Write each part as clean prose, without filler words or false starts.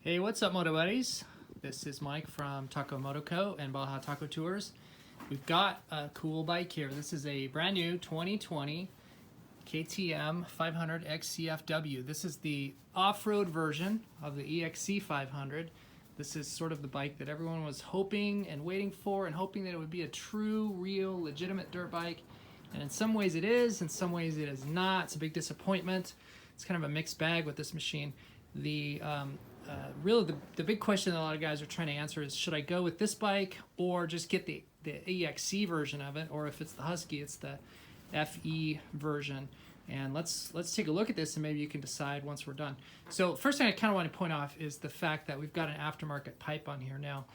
Hey, what's up, Moto Buddies? This is Mike from Taco Moto Co. and Baja Taco Tours. We've got a cool bike here. This is a brand new 2020 KTM 500 XCF-W. This is the off-road version of the EXC-500. This is sort of the bike that everyone was hoping and waiting for and hoping that it would be a true, real, legitimate dirt bike. And in some ways it is, in some ways it is not. It's a big disappointment. It's kind of a mixed bag with this machine. Really the big question that a lot of guys are trying to answer is, should I go with this bike or just get the EXC version of it, or if it's the Husky, it's the FE version. And let's take a look at this, and maybe you can decide once we're done. So first thing I kind of want to point off is the fact that we've got an aftermarket pipe on here now.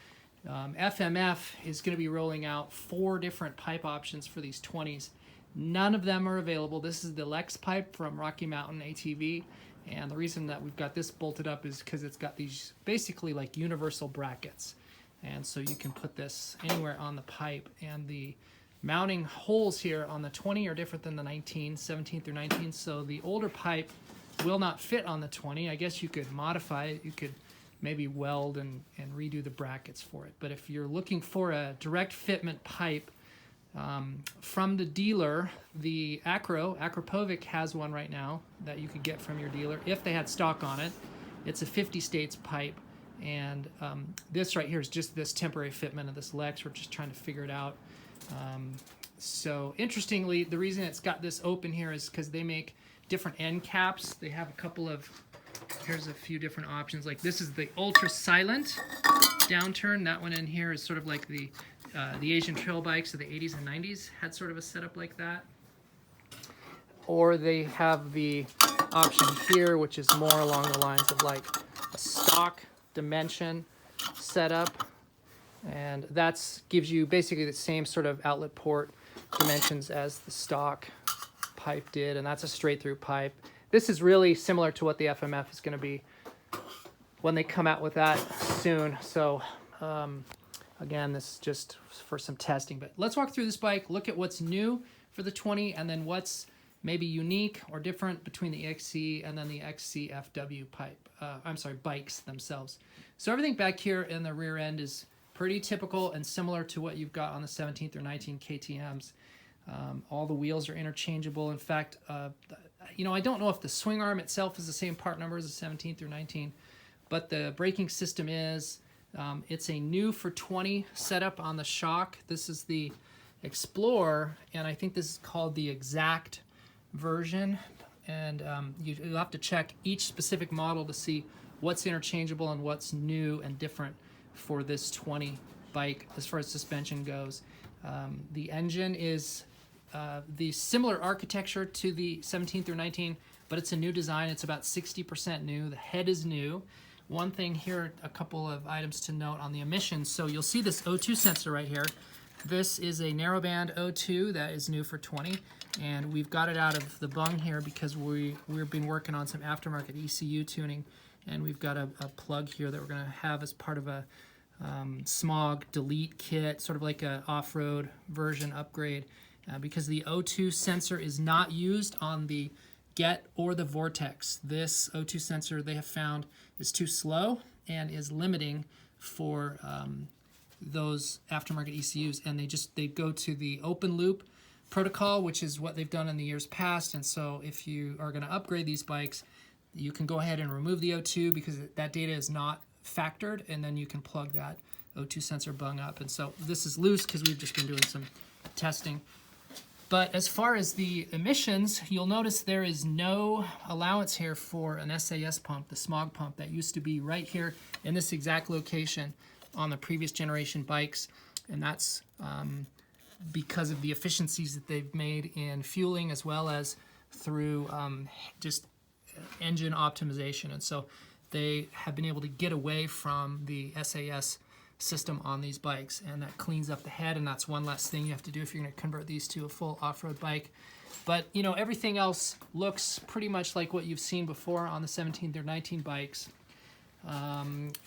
FMF is going to be rolling out 4 different pipe options for these 20s. None of them are available. This is the Lex pipe from Rocky Mountain ATV. And the reason that we've got this bolted up is because it's got these basically like universal brackets. And so you can put this anywhere on the pipe. And the mounting holes here on the 20 are different than the 19, 17 through 19. So the older pipe will not fit on the 20. I guess you could modify it. You could maybe weld and redo the brackets for it. But if you're looking for a direct fitment pipe, from the dealer, the Akrapovic has one right now that you could get from your dealer if they had stock on it. It's a 50 states pipe, and this right here is just this temporary fitment of this Lex. We're just trying to figure it out. So interestingly, the reason it's got this open here is because they make different end caps. They have a couple of, here's a few different options. Like this is the ultra silent downturn. That one in here is sort of like the Asian trail bikes of the 80s and 90s had sort of a setup like that. Or they have the option here, which is more along the lines of like a stock dimension setup. And that gives you basically the same sort of outlet port dimensions as the stock pipe did, and that's a straight through pipe. This is really similar to what the FMF is going to be when they come out with that soon. So again, this is just for some testing, but let's walk through this bike, look at what's new for the 20, and then what's maybe unique or different between the EXC and then the XCF-W pipe. Bikes themselves. So everything back here in the rear end is pretty typical and similar to what you've got on the 17th or 19 KTMs. All the wheels are interchangeable. In fact, I don't know if the swing arm itself is the same part number as the 17th through 19, but the braking system is. It's a new for 20 setup on the shock. This is the Explorer, and I think this is called the Exact version. And you'll have to check each specific model to see what's interchangeable and what's new and different for this 20 bike as far as suspension goes. The engine is the similar architecture to the 17 through 19, but it's a new design. It's about 60% new. The head is new. One thing here, a couple of items to note on the emissions. So you'll see this O2 sensor right here. This is a narrowband O2 that is new for 20, and we've got it out of the bung here because we've been working on some aftermarket ECU tuning, and we've got a plug here that we're going to have as part of a smog delete kit, sort of like a off-road version upgrade, because the O2 sensor is not used on the Get or the Vortex. This O2 sensor they have found is too slow and is limiting for those aftermarket ECUs, and they go to the open loop protocol, which is what they've done in the years past. And so if you are going to upgrade these bikes, you can go ahead and remove the O2 because that data is not factored, and then you can plug that O2 sensor bung up. And so this is loose because we've just been doing some testing. But as far as the emissions, you'll notice there is no allowance here for an SAS pump, the smog pump that used to be right here in this exact location on the previous generation bikes. And that's because of the efficiencies that they've made in fueling as well as through just engine optimization. And so they have been able to get away from the SAS system on these bikes, and that cleans up the head, and that's one less thing you have to do if you're going to convert these to a full off-road bike. But everything else looks pretty much like what you've seen before on the 17 or 19 bikes.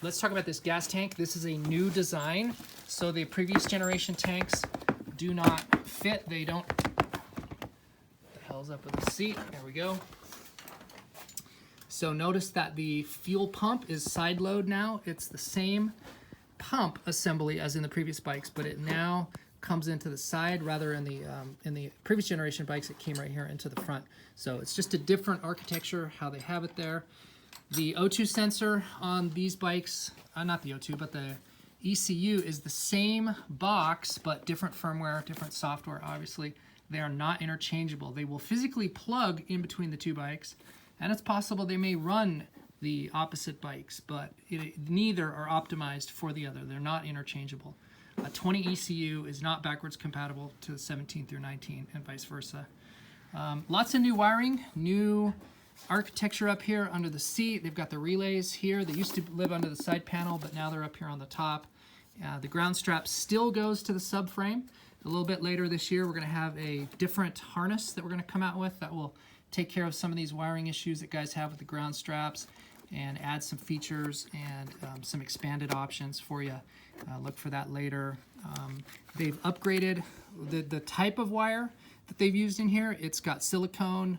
Let's talk about this gas tank. This is a new design, so the previous generation tanks do not fit. They don't. What the hell's up with the seat? There we go. So notice that the fuel pump is side load now. It's the same pump assembly as in the previous bikes, but it now comes into the side, rather in the previous generation bikes it came right here into the front. So it's just a different architecture how they have it there. The O2 sensor on these bikes, not the O2, but the ECU is the same box, but different firmware, different software, obviously. They are not interchangeable. They will physically plug in between the two bikes, and it's possible they may run the opposite bikes, but neither are optimized for the other. They're not interchangeable. A 20 ECU is not backwards compatible to the 17 through 19 and vice versa. Lots of new wiring, new architecture up here under the seat. They've got the relays here. They used to live under the side panel, but now they're up here on the top. The ground strap still goes to the subframe. A little bit later this year, we're going to have a different harness that we're going to come out with that will take care of some of these wiring issues that guys have with the ground straps and add some features and some expanded options for you. Look for that later. They've upgraded the type of wire that they've used in here. It's got silicone.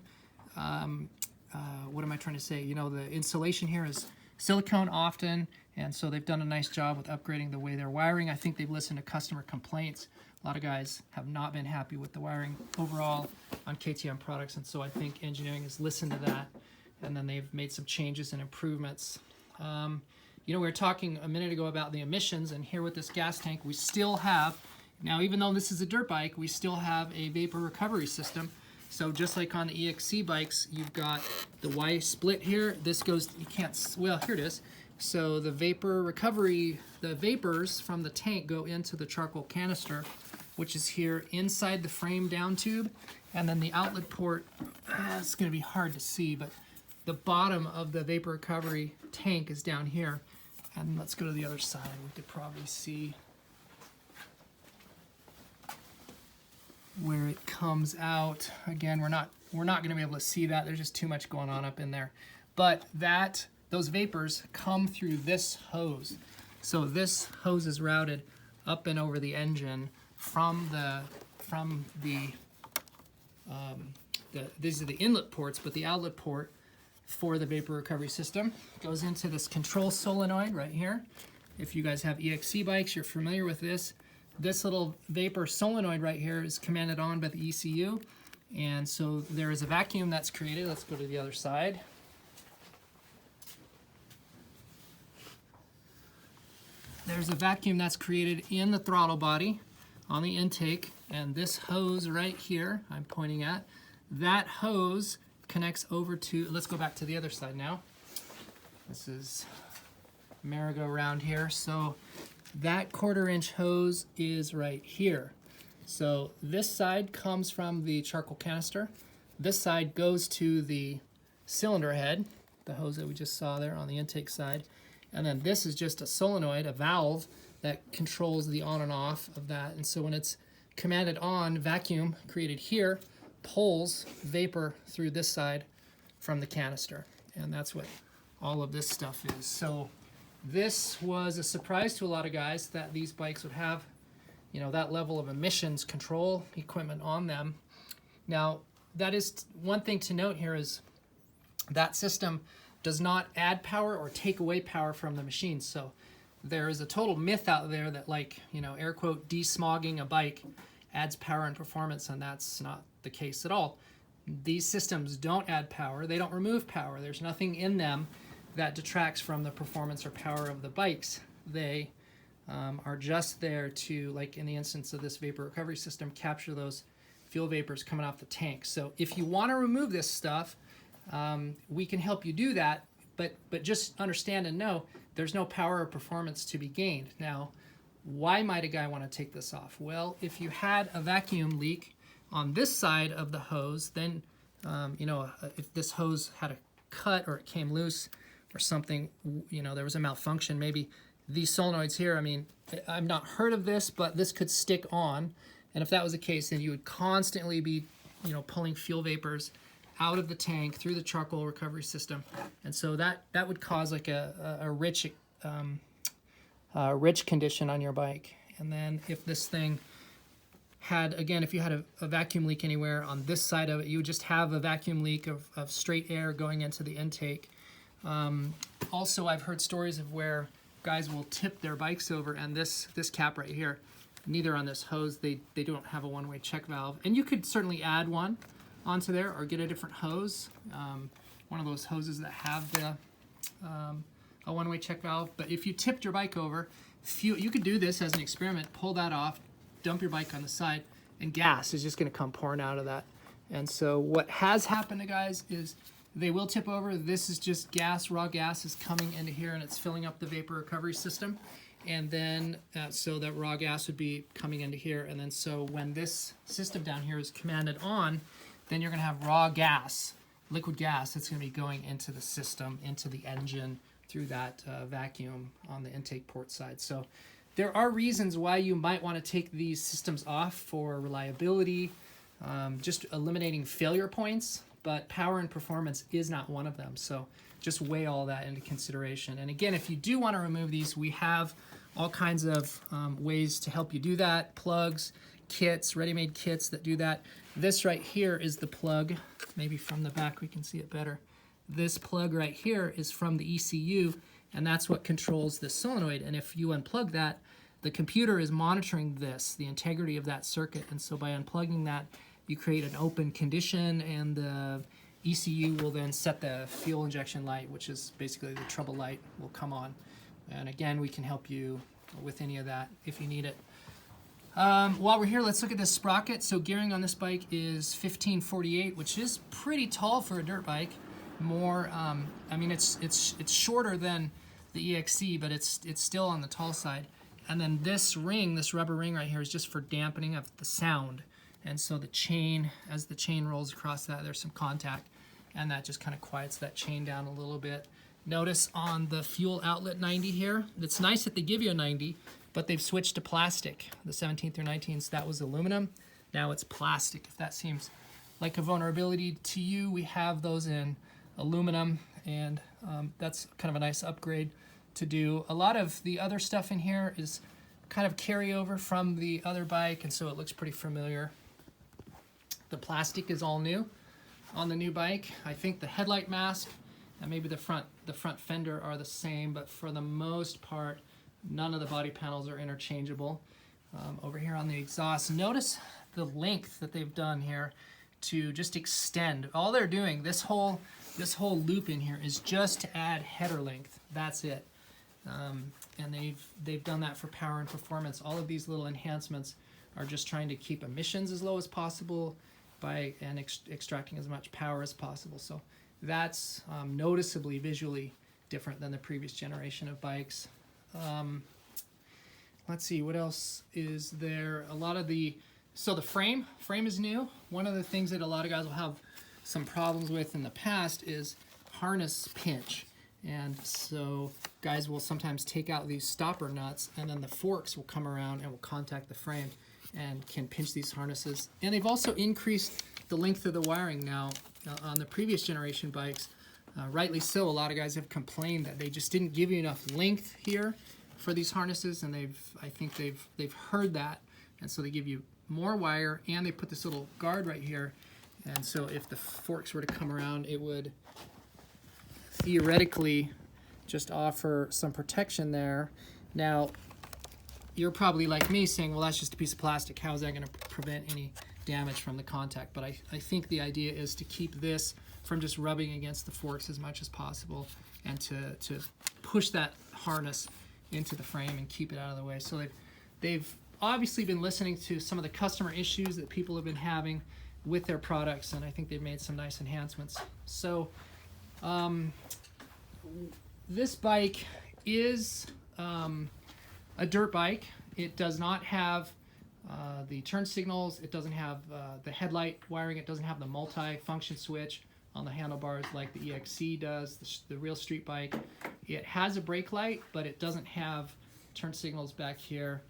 What am I trying to say? You know, the insulation here is silicone often, and so they've done a nice job with upgrading the way they're wiring. I think they've listened to customer complaints. A lot of guys have not been happy with the wiring overall on KTM products, and so I think engineering has listened to that, and then they've made some changes and improvements. You know, we were talking a minute ago about the emissions, and here with this gas tank, we still have, now even though this is a dirt bike, we still have a vapor recovery system. So just like on the EXC bikes, you've got the Y split here. This goes, you can't, well, here it is. So the vapor recovery, the vapors from the tank go into the charcoal canister, which is here inside the frame down tube. And then the outlet port, it's going to be hard to see, but the bottom of the vapor recovery tank is down here. And let's go to the other side. We could probably see where it comes out. Again, we're not going to be able to see that. There's just too much going on up in there. But those vapors come through this hose. So this hose is routed up and over the engine from these are the inlet ports, but the outlet port for the vapor recovery system goes into this control solenoid right here. If you guys have EXC bikes, you're familiar with this. This little vapor solenoid right here is commanded on by the ECU, and so there is a vacuum that's created. Let's go to the other side. There's a vacuum that's created in the throttle body on the intake, and this hose right here I'm pointing at, that hose connects over to, let's go back to the other side now. This is merry-go-round here. So that 1/4 inch hose is right here. So this side comes from the charcoal canister. This side goes to the cylinder head, the hose that we just saw there on the intake side. And then this is just a solenoid, a valve, that controls the on and off of that. And so when it's commanded on, vacuum created here pulls vapor through this side from the canister. And that's what all of this stuff is. So this was a surprise to a lot of guys that these bikes would have, you know, that level of emissions control equipment on them. Now, that is one thing to note here is that system does not add power or take away power from the machine. So there is a total myth out there that, like, you know, air quote, desmogging a bike adds power and performance, and that's not the case at all. These systems don't add power. They don't remove power. There's nothing in them that detracts from the performance or power of the bikes. They are just there to, like in the instance of this vapor recovery system, capture those fuel vapors coming off the tank. So if you want to remove this stuff, we can help you do that, but just understand and know there's no power or performance to be gained. Now, why might a guy want to take this off? Well, if you had a vacuum leak on this side of the hose, then you know, if this hose had a cut or it came loose or something, you know, there was a malfunction, maybe these solenoids here, I mean, I've not heard of this, but this could stick on, and if that was the case, then you would constantly be, you know, pulling fuel vapors out of the tank through the charcoal recovery system, and so that would cause like a rich condition on your bike. And then if this thing had, again, if you had a vacuum leak anywhere on this side of it, you would just have a vacuum leak of straight air going into the intake. Also, I've heard stories of where guys will tip their bikes over, and this cap right here, neither on this hose, they don't have a one-way check valve. And you could certainly add one onto there or get a different hose, one of those hoses that have the a one-way check valve. But if you tipped your bike over, you could do this as an experiment, pull that off, dump your bike on the side, and gas is just going to come pouring out of that. And so what has happened to guys is they will tip over. This is just gas, raw gas is coming into here and it's filling up the vapor recovery system. And then, so that raw gas would be coming into here. And then so when this system down here is commanded on, then you're gonna have raw gas, liquid gas, that's gonna be going into the system, into the engine through that vacuum on the intake port side. So there are reasons why you might wanna take these systems off for reliability, just eliminating failure points. But power and performance is not one of them. So just weigh all that into consideration. And again, if you do want to remove these, we have all kinds of ways to help you do that. Plugs, kits, ready-made kits that do that. This right here is the plug. Maybe from the back we can see it better. This plug right here is from the ECU, and that's what controls the solenoid. And if you unplug that, the computer is monitoring this, the integrity of that circuit. And so by unplugging that, you create an open condition, and the ECU will then set the fuel injection light, which is basically the trouble light, will come on. And again, we can help you with any of that if you need it. While we're here, let's look at this sprocket. So gearing on this bike is 1548, which is pretty tall for a dirt bike. More, I mean, it's shorter than the EXC, but it's still on the tall side. And then this ring, this rubber ring right here, is just for dampening of the sound. And so the chain, as the chain rolls across that, there's some contact, and that just kind of quiets that chain down a little bit. Notice on the fuel outlet 90 here, it's nice that they give you a 90, but they've switched to plastic. The 17 through 19s, that was aluminum. Now it's plastic. If that seems like a vulnerability to you, we have those in aluminum, and that's kind of a nice upgrade to do. A lot of the other stuff in here is kind of carryover from the other bike, and so it looks pretty familiar. The plastic is all new on the new bike. I think the headlight mask and maybe the front fender are the same, but for the most part, none of the body panels are interchangeable. Over here on the exhaust, notice the length that they've done here to just extend. All they're doing, this whole loop in here, is just to add header length. That's it. And they've done that for power and performance. All of these little enhancements are just trying to keep emissions as low as possible by extracting as much power as possible. So that's noticeably visually different than the previous generation of bikes. Let's see, what else is there? So the frame is new. One of the things that a lot of guys will have some problems with in the past is harness pinch. And so guys will sometimes take out these stopper nuts, and then the forks will come around and will contact the frame and can pinch these harnesses. And they've also increased the length of the wiring now on the previous generation bikes. Rightly so, a lot of guys have complained that they just didn't give you enough length here for these harnesses, and I think they've heard that, and so they give you more wire, and they put this little guard right here. And so if the forks were to come around, it would theoretically just offer some protection there. Now, you're probably like me saying, well, that's just a piece of plastic. How is that going to prevent any damage from the contact? But I think the idea is to keep this from just rubbing against the forks as much as possible, and to push that harness into the frame and keep it out of the way. So they've obviously been listening to some of the customer issues that people have been having with their products, and I think they've made some nice enhancements. So this bike is a dirt bike. It does not have the turn signals. It doesn't have the headlight wiring. It doesn't have the multi-function switch on the handlebars like the EXC does, the real street bike. It has a brake light, but it doesn't have turn signals back here.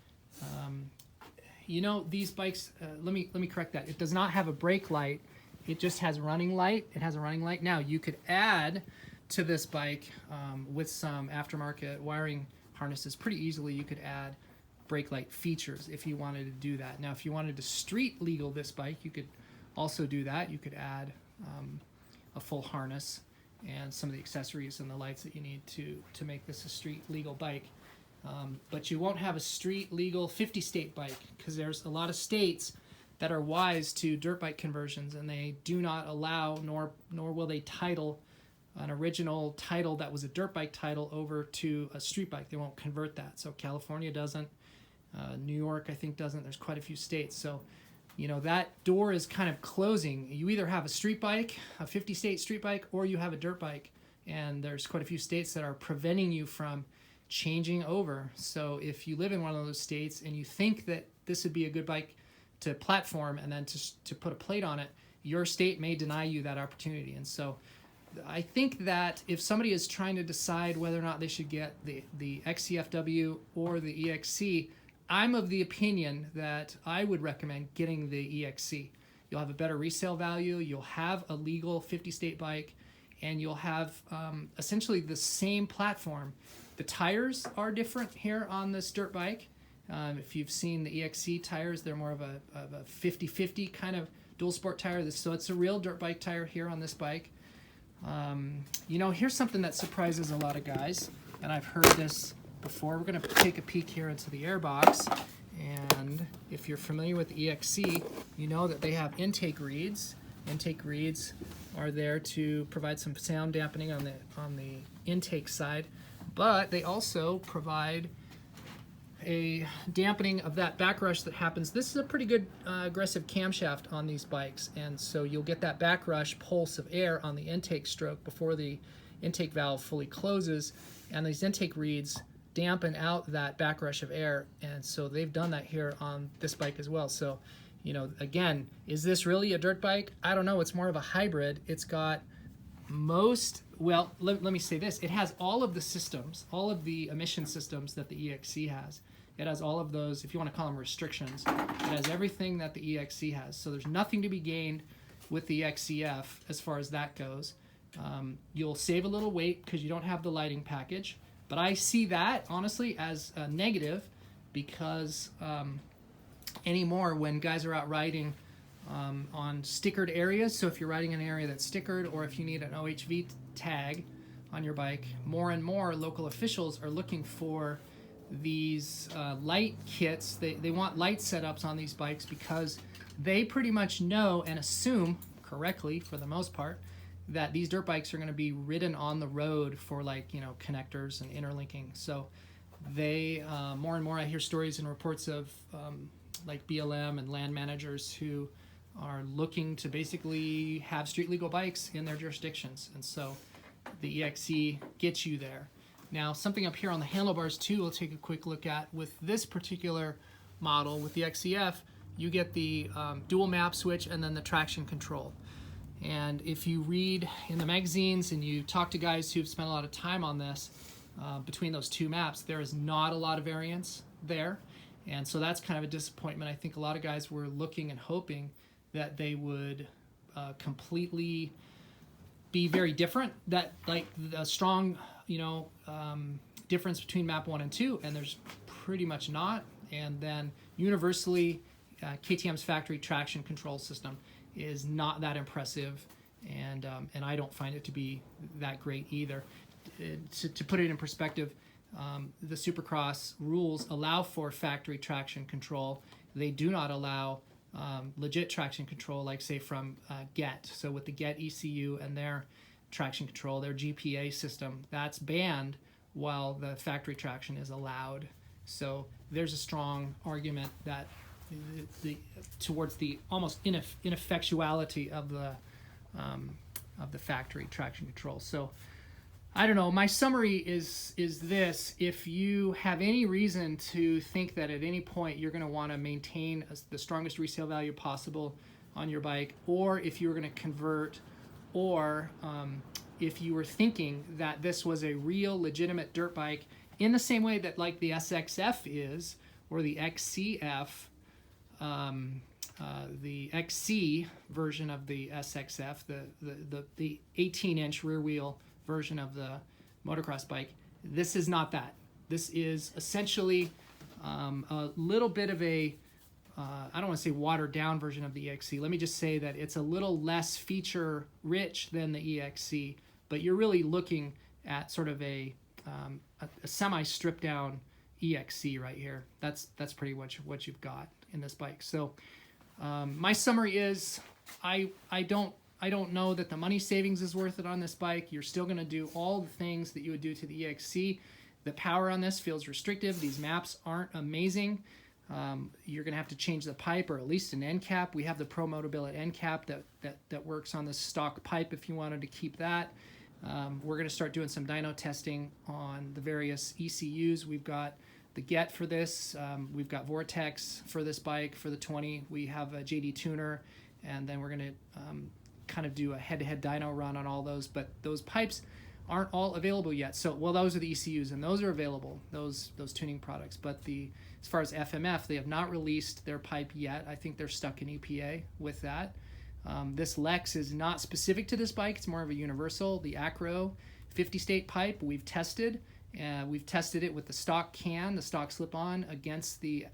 You know, these bikes, let me correct that. It does not have a brake light. It just has running light. It has a running light. Now, you could add to this bike with some aftermarket wiring harnesses pretty easily. You could add brake light features if you wanted to do that. Now, if you wanted to street legal this bike, you could also do that. You could add a full harness and some of the accessories and the lights that you need to make this a street legal bike. But you won't have a street legal 50-state bike, because there's a lot of states that are wise to dirt bike conversions, and they do not allow, nor will they title an original title that was a dirt bike title over to a street bike. They won't convert that. So California doesn't, New York I think doesn't. There's quite a few states. So that door is kind of closing. You either have a street bike, a 50-state street bike, or you have a dirt bike, and there's quite a few states that are preventing you from changing over. So if you live in one of those states and you think that this would be a good bike to platform and then to put a plate on it, your state may deny you that opportunity. And so I think that if somebody is trying to decide whether or not they should get the XCF-W or the EXC, I'm of the opinion that I would recommend getting the EXC. You'll have a better resale value, you'll have a legal 50-state bike, and you'll have essentially the same platform. The tires are different here on this dirt bike. If you've seen the EXC tires, they're more of a 50-50 kind of dual sport tire. So it's a real dirt bike tire here on this bike. Here's something that surprises a lot of guys, and I've heard this before. We're going to take a peek here into the air box, and if you're familiar with the EXC, you know that they have intake reeds. Intake reeds are there to provide some sound dampening on the intake side, but they also provide a dampening of that backrush that happens. This is a pretty good aggressive camshaft on these bikes, and so you'll get that backrush pulse of air on the intake stroke before the intake valve fully closes, and these intake reeds dampen out that backrush of air, and so they've done that here on this bike as well. So again, is this really a dirt bike? I don't know. It's more of a hybrid. It's got let me say this. It has all of the systems, all of the emission systems that the EXC has. It has all of those, if you want to call them restrictions. It has everything that the EXC has. So there's nothing to be gained with the XCF as far as that goes. You'll save a little weight because you don't have the lighting package. But I see that, honestly, as a negative, because anymore when guys are out riding on stickered areas, so if you're riding in an area that's stickered, or if you need an OHV tag on your bike, more and more local officials are looking for these light kits. They want light setups on these bikes because they pretty much know and assume correctly, for the most part, that these dirt bikes are going to be ridden on the road for connectors and interlinking. So they more and more I hear stories and reports of BLM and land managers who are looking to basically have street legal bikes in their jurisdictions, and so the EXC gets you there. Now, something up here on the handlebars too we'll take a quick look at. With this particular model, with the XCF, you get the dual map switch and then the traction control. And if you read in the magazines and you talk to guys who've spent a lot of time on this, between those two maps, there is not a lot of variance there. And so that's kind of a disappointment. I think a lot of guys were looking and hoping that they would completely be very different, that the strong difference between map 1 and 2, and there's pretty much not. And then universally, KTM's factory traction control system is not that impressive, and I don't find it to be that great either. To put it in perspective, the Supercross rules allow for factory traction control. They do not allow legit traction control, like say from Get. So with the Get ECU and their traction control, their GPA system, that's banned while the factory traction is allowed. So there's a strong argument that towards the almost ineffectuality of the factory traction control. So I don't know. My summary is this: if you have any reason to think that at any point you're going to want to maintain the strongest resale value possible on your bike, or if you're going to convert, or if you were thinking that this was a real legitimate dirt bike in the same way that like the SXF is, or the XCF, the XC version of the SXF, the 18-inch rear wheel version of the motocross bike, this is not that. This is essentially a little bit of a, I don't want to say watered down version of the EXC. Let me just say that it's a little less feature rich than the EXC, but you're really looking at sort of a semi stripped down EXC right here. That's pretty much what you've got in this bike. So my summary is I don't know that the money savings is worth it on this bike. You're still going to do all the things that you would do to the EXC. The power on this feels restrictive. These maps aren't amazing. You're going to have to change the pipe, or at least an end cap. We have the Pro Moto Billet end cap that works on this stock pipe if you wanted to keep that. We're going to start doing some dyno testing on the various ECUs. We've got the Get for this. We've got Vortex for this bike for the 20. We have a JD tuner, and then we're going to kind of do a head-to-head dyno run on all those. But those pipes aren't all available yet. So, well, those are the ECUs, and those are available, those tuning products. But as far as FMF, they have not released their pipe yet. I think they're stuck in EPA with that. This Lex is not specific to this bike. It's more of a universal. The Acro 50-state pipe we've tested. We've tested it with the stock can, the stock slip-on, against the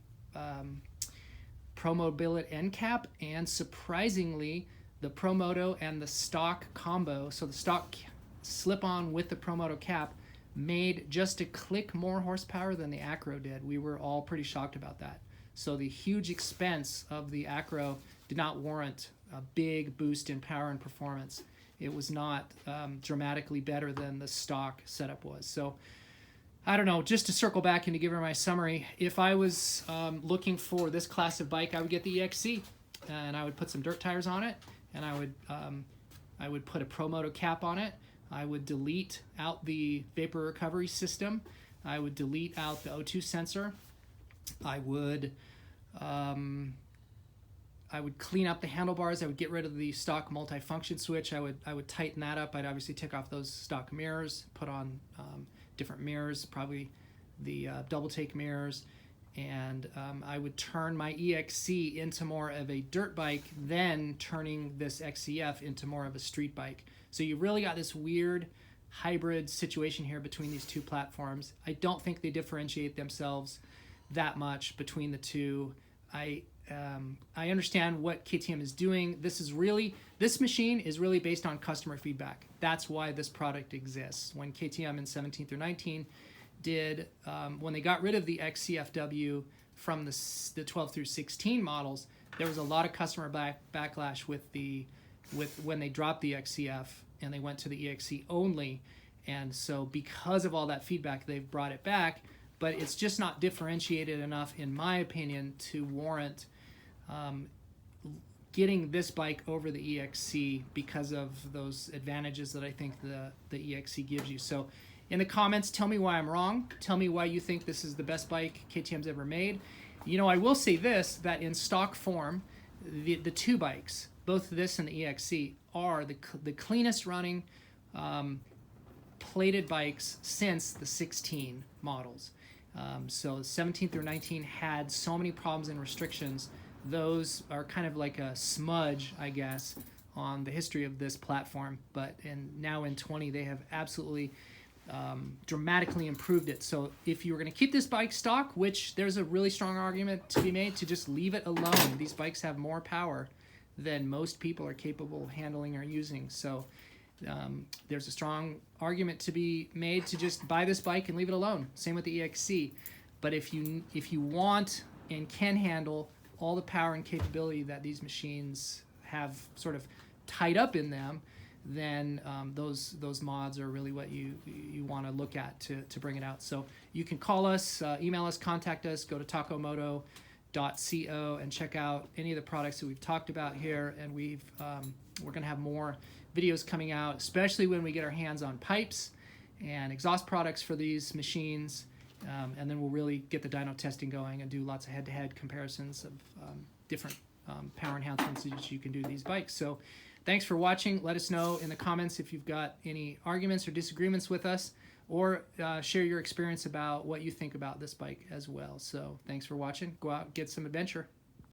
Pro Moto Billet end cap, and surprisingly, the Pro Moto and the stock combo, so the stock slip-on with the Pro Moto cap, made just a click more horsepower than the Acro did. We were all pretty shocked about that. So the huge expense of the Acro did not warrant a big boost in power and performance. It was not dramatically better than the stock setup was. So I don't know, just to circle back and to give her my summary, if I was looking for this class of bike, I would get the EXC, and I would put some dirt tires on it, and I would put a Pro Moto cap on it. I would delete out the vapor recovery system. I would delete out the O2 sensor. I would clean up the handlebars. I would get rid of the stock multifunction switch. I would tighten that up. I'd obviously take off those stock mirrors, put on different mirrors, probably the double take mirrors, and I would turn my EXC into more of a dirt bike, then turning this XCF into more of a street bike. So you really got this weird hybrid situation here between these two platforms. I don't think they differentiate themselves that much between the two. I understand what KTM is doing. This machine is really based on customer feedback. That's why this product exists. When KTM in 17 through 19 did, when they got rid of the XCF-W from the 12 through 16 models, there was a lot of customer backlash with when they dropped the XCF and they went to the EXC only. And so because of all that feedback, they've brought it back, but it's just not differentiated enough, in my opinion, to warrant getting this bike over the EXC because of those advantages that I think the EXC gives you. So in the comments, tell me why I'm wrong. Tell me why you think this is the best bike KTM's ever made. You know, I will say this, that in stock form, the two bikes, both this and the EXC, are the cleanest running plated bikes since the 16 models. So 17 through 19 had so many problems and restrictions. Those are kind of like a smudge, I guess, on the history of this platform. But now in 20, they have absolutely dramatically improved it. So if you were going to keep this bike stock, which there's a really strong argument to be made to just leave it alone. These bikes have more power than most people are capable of handling or using. So there's a strong argument to be made to just buy this bike and leave it alone. Same with the EXC. But if you want and can handle all the power and capability that these machines have sort of tied up in them, then those mods are really what you want to look at to bring it out. So you can call us, email us, contact us, go to takomoto.co and check out any of the products that we've talked about here. And we're going to have more videos coming out, especially when we get our hands on pipes and exhaust products for these machines. And then we'll really get the dyno testing going and do lots of head-to-head comparisons of different power enhancements that you can do to these bikes. So thanks for watching. Let us know in the comments if you've got any arguments or disagreements with us, or share your experience about what you think about this bike as well. So thanks for watching. Go out and get some adventure.